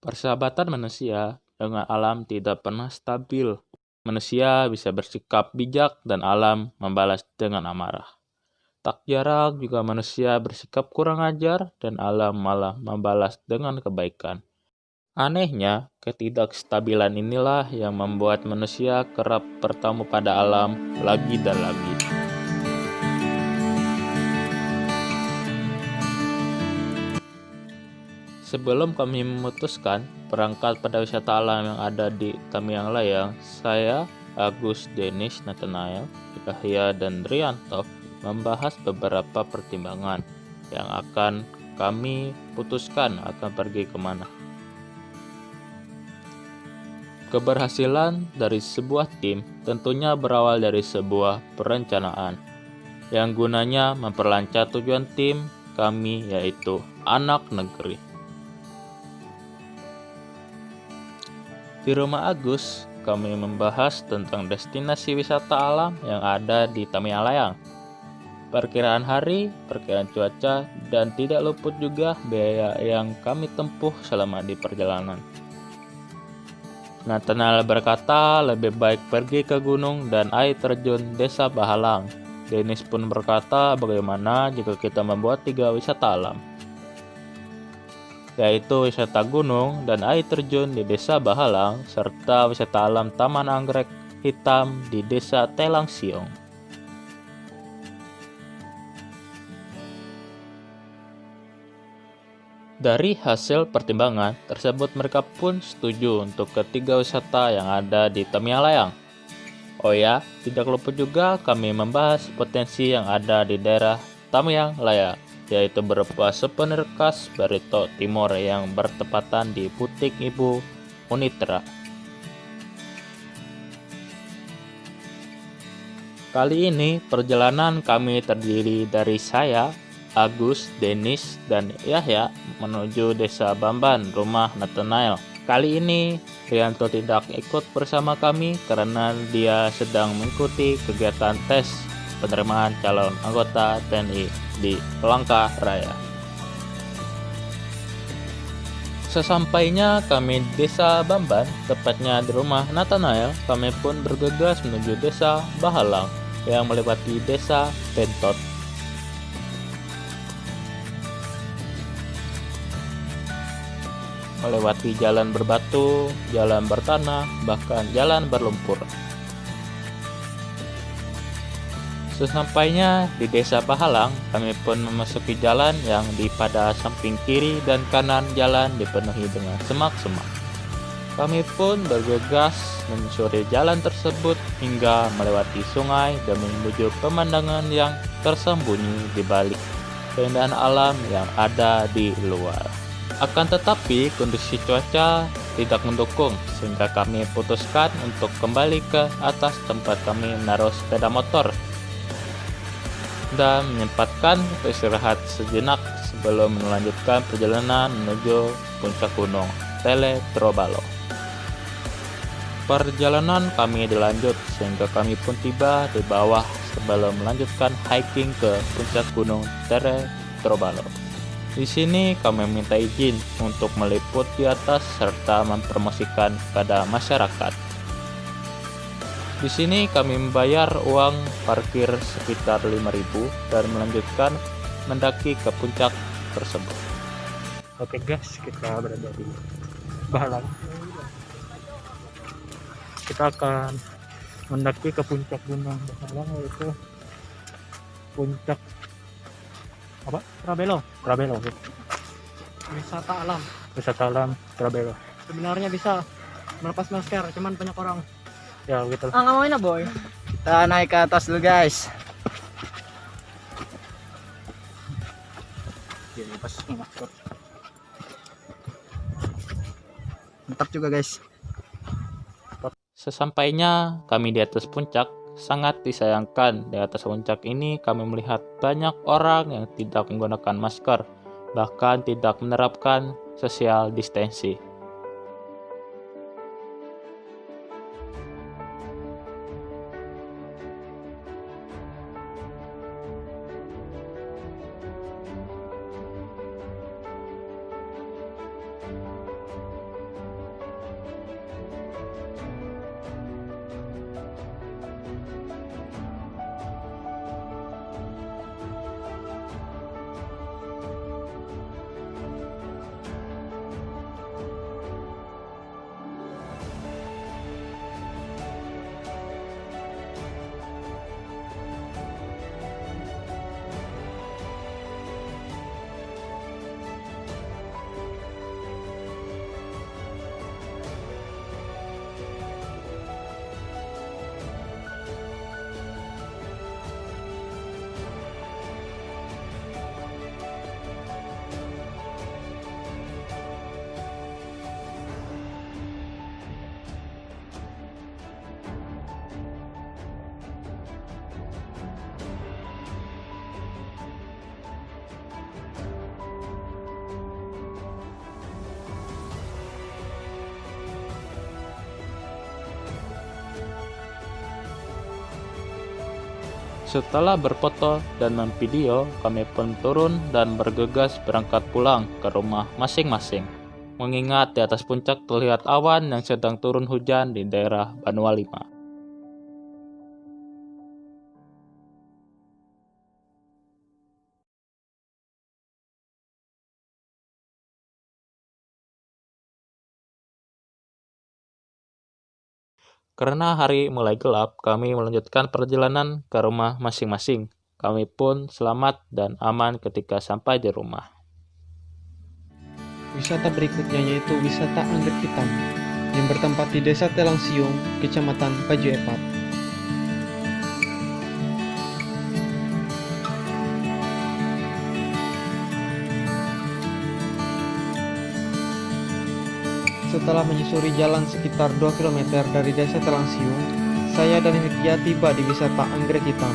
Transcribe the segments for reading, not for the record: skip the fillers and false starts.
Persahabatan manusia dengan alam tidak pernah stabil. Manusia bisa bersikap bijak dan alam membalas dengan amarah. Tak jarang juga manusia bersikap kurang ajar dan alam malah membalas dengan kebaikan. Anehnya, ketidakstabilan inilah yang membuat manusia kerap bertamu pada alam lagi dan lagi. Sebelum kami memutuskan berangkat pada wisata alam yang ada di Tamiang Layang, saya, Agus, Denis, Nathanael, Yahya, dan Rianto membahas beberapa pertimbangan yang akan kami putuskan akan pergi kemana. Keberhasilan dari sebuah tim tentunya berawal dari sebuah perencanaan yang gunanya memperlancar tujuan tim kami, yaitu anak negeri. Di rumah Agus, kami membahas tentang destinasi wisata alam yang ada di Tamiang Layang, perkiraan hari, perkiraan cuaca, dan tidak luput juga biaya yang kami tempuh selama di perjalanan. Nathanael berkata lebih baik pergi ke gunung dan air terjun Desa Bahalang. Denis pun berkata bagaimana jika kita membuat 3 wisata alam, yaitu wisata gunung dan air terjun di Desa Bahalang, serta wisata alam Taman Anggrek Hitam di Desa Telang Siong. Dari hasil pertimbangan tersebut, mereka pun setuju untuk ketiga wisata yang ada di Tamiang Layang. Oh ya, tidak lupa juga kami membahas potensi yang ada di daerah Tamiang Layang, yaitu berupa souvenir khas Barito Timor yang bertepatan di butik Ibu Unitra. Kali ini perjalanan kami terdiri dari saya, Agus, Denis, dan Yahya menuju Desa Bamban, rumah Nathanael. Kali ini Rianto tidak ikut bersama kami karena dia sedang mengikuti kegiatan tes penerimaan calon anggota TNI di Palangka Raya. Sesampainya kami di Desa Bamban, tepatnya di rumah Nathanael, kami pun bergegas menuju Desa Bahalang yang melewati Desa Tentot. Melewati jalan berbatu, jalan bertanah, bahkan jalan berlumpur. Sesampainya di Desa Bahalang, kami pun memasuki jalan yang di pada samping kiri dan kanan jalan dipenuhi dengan semak-semak. Kami pun bergegas menyusuri jalan tersebut hingga melewati sungai dan menuju pemandangan yang tersembunyi di balik keindahan alam yang ada di luar. Akan tetapi kondisi cuaca tidak mendukung sehingga kami putuskan untuk kembali ke atas tempat kami menaruh sepeda motor dan menyempatkan istirahat sejenak sebelum melanjutkan perjalanan menuju puncak gunung Tele Trobalo. Perjalanan kami dilanjut sehingga kami pun tiba di bawah sebelum melanjutkan hiking ke puncak gunung Tele Trobalo. Di sini kami minta izin untuk meliput di atas serta mempromosikan pada masyarakat. Di sini kami membayar uang parkir sekitar 5.000 dan melanjutkan mendaki ke puncak tersebut. Oke guys, kita berada di Bahalang. Kita akan mendaki ke puncak gunung Bahalang, yaitu puncak Trabelo. Wisata alam Trabelo. Sebenarnya bisa melepas masker, cuman banyak orang. Ya gitu. Nggak mau ini boy. Kita naik ke atas dulu guys. Dia lepas masker. Mantap juga guys. Sesampainya kami di atas puncak, sangat disayangkan di atas puncak ini kami melihat banyak orang yang tidak menggunakan masker, bahkan tidak menerapkan social distancing. Setelah berfoto dan memvideo, kami pun turun dan bergegas berangkat pulang ke rumah masing-masing. Mengingat di atas puncak terlihat awan yang sedang turun hujan di daerah Banua Lima. Karena hari mulai gelap, kami melanjutkan perjalanan ke rumah masing-masing. Kami pun selamat dan aman ketika sampai di rumah. Wisata berikutnya yaitu wisata Anggrek Hitam yang bertempat di Desa Telangsiung, Kecamatan Paju Epat. Setelah menyusuri jalan sekitar 2 km dari Desa Telangsiung, saya dan Hilkia tiba di wisata Anggrek Hitam.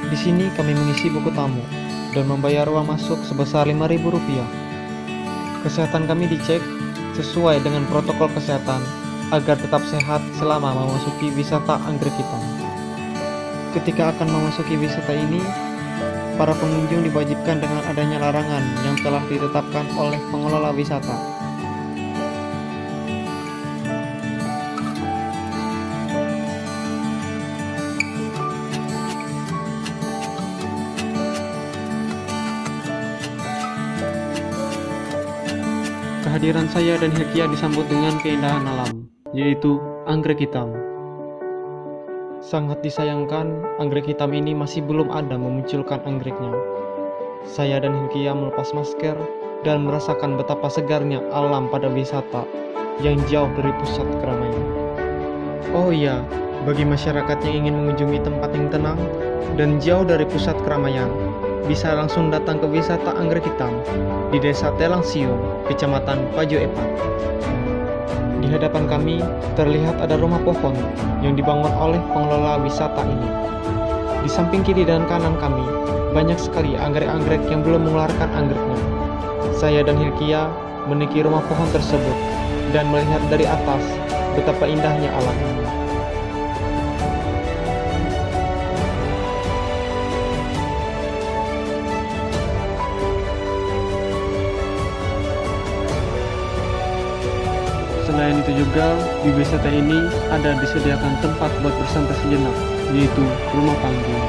Di sini kami mengisi buku tamu dan membayar uang masuk sebesar Rp5.000. Kesehatan kami dicek sesuai dengan protokol kesehatan agar tetap sehat selama memasuki wisata Anggrek Hitam. Ketika akan memasuki wisata ini, para pengunjung diwajibkan dengan adanya larangan yang telah ditetapkan oleh pengelola wisata. Kehadiran saya dan Hilkia disambut dengan keindahan alam, yaitu anggrek hitam. Sangat disayangkan, anggrek hitam ini masih belum ada memunculkan anggreknya. Saya dan Hilkia melepas masker dan merasakan betapa segarnya alam pada wisata yang jauh dari pusat keramaian. Oh iya, bagi masyarakat yang ingin mengunjungi tempat yang tenang dan jauh dari pusat keramaian, bisa langsung datang ke wisata Anggrek Hitam di Desa Telangsiung, Kecamatan Paju Epat. Di hadapan kami terlihat ada rumah pohon yang dibangun oleh pengelola wisata ini. Di samping kiri dan kanan kami banyak sekali anggrek-anggrek yang belum mengeluarkan anggreknya. Saya dan Hilkia menaiki rumah pohon tersebut dan melihat dari atas betapa indahnya alam ini. Selain itu juga, di wisata ini ada disediakan tempat buat bersantai sejenak, yaitu rumah panggung.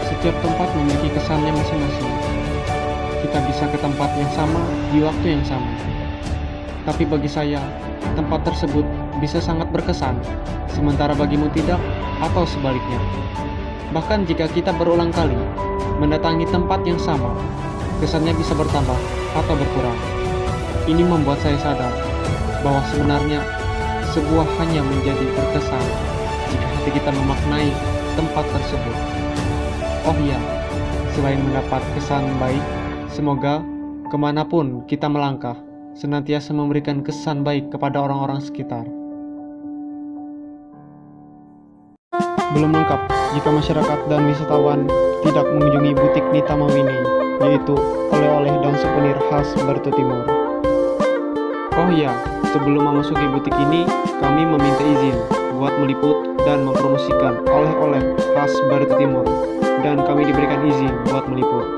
Setiap tempat memiliki kesannya masing-masing. Kita bisa ke tempat yang sama di waktu yang sama. Tapi bagi saya, tempat tersebut bisa sangat berkesan, sementara bagimu tidak, atau sebaliknya. Bahkan jika kita berulang kali mendatangi tempat yang sama, kesannya bisa bertambah atau berkurang. Ini membuat saya sadar bahwa sebenarnya sebuah hanya menjadi berkesan jika hati kita memaknai tempat tersebut. Oh iya, selain mendapat kesan baik, semoga kemanapun kita melangkah, senantiasa memberikan kesan baik kepada orang-orang sekitar. Belum lengkap jika masyarakat dan wisatawan tidak mengunjungi butik Nita Mawini, yaitu oleh-oleh dan souvenir khas Barito Timur. Oh iya, sebelum memasuki butik ini, kami meminta izin buat meliput dan mempromosikan oleh-oleh khas Barito Timur, dan kami diberikan izin buat meliput.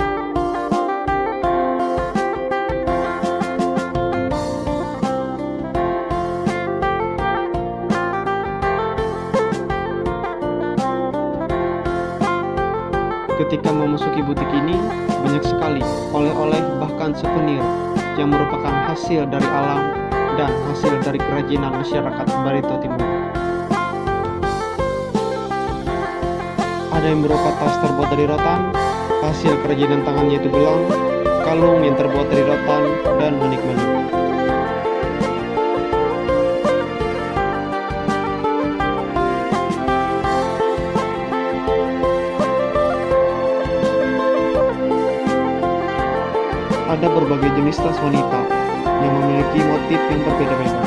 Ketika memasuki butik ini, banyak sekali oleh-oleh bahkan souvenir yang merupakan hasil dari alam dan hasil dari kerajinan masyarakat Barito Timur. Ada yang berupa tas terbuat dari rotan, hasil kerajinan tangannya itu gelang, kalung yang terbuat dari rotan, dan manik-manik. Ada berbagai jenis tas wanita yang memiliki motif yang berbeda-beda.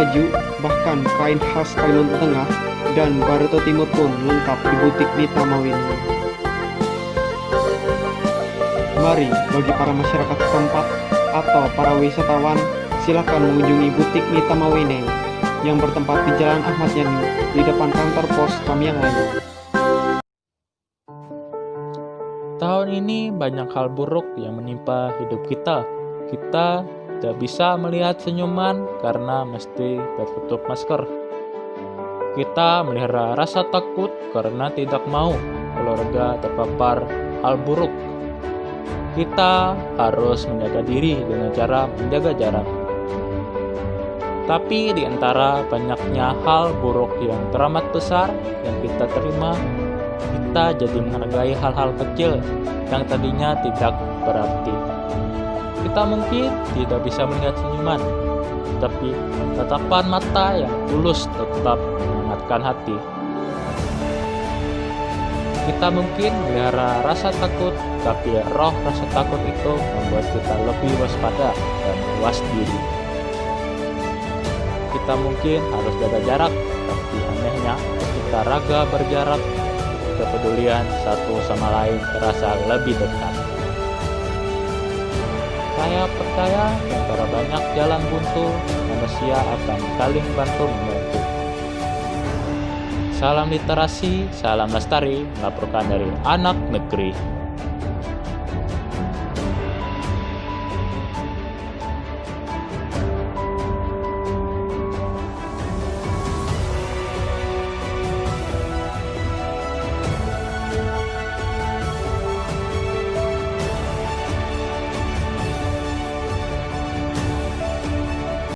baju, bahkan kain khas Kalimantan Tengah dan Barito Timur pun lengkap di butik Nita Mawini. Mari bagi para masyarakat setempat atau para wisatawan, silakan mengunjungi butik Nita Mawini yang bertempat di Jalan Ahmad Yani di depan kantor pos kami yang lain. Tahun ini banyak hal buruk yang menimpa hidup kita. Kita tidak bisa melihat senyuman karena mesti tertutup masker. Kita melihara rasa takut karena tidak mau keluarga terpapar hal buruk. Kita harus menjaga diri dengan cara menjaga jarak. Tapi di antara banyaknya hal buruk yang teramat besar yang kita terima, kita jadi menghargai hal-hal kecil yang tadinya tidak berarti. Kita mungkin tidak bisa melihat senyuman, tapi tatapan mata yang tulus tetap menghangatkan hati. Kita mungkin melihara rasa takut, tapi roh rasa takut itu membuat kita lebih waspada dan puas diri. Kita mungkin harus jaga jarak, tapi anehnya ketika raga berjarak, kepedulian satu sama lain terasa lebih dekat. Saya percaya di antara banyak jalan buntu, manusia akan saling bantu-membantu. Salam literasi, salam lestari, melaporkan dari anak negeri.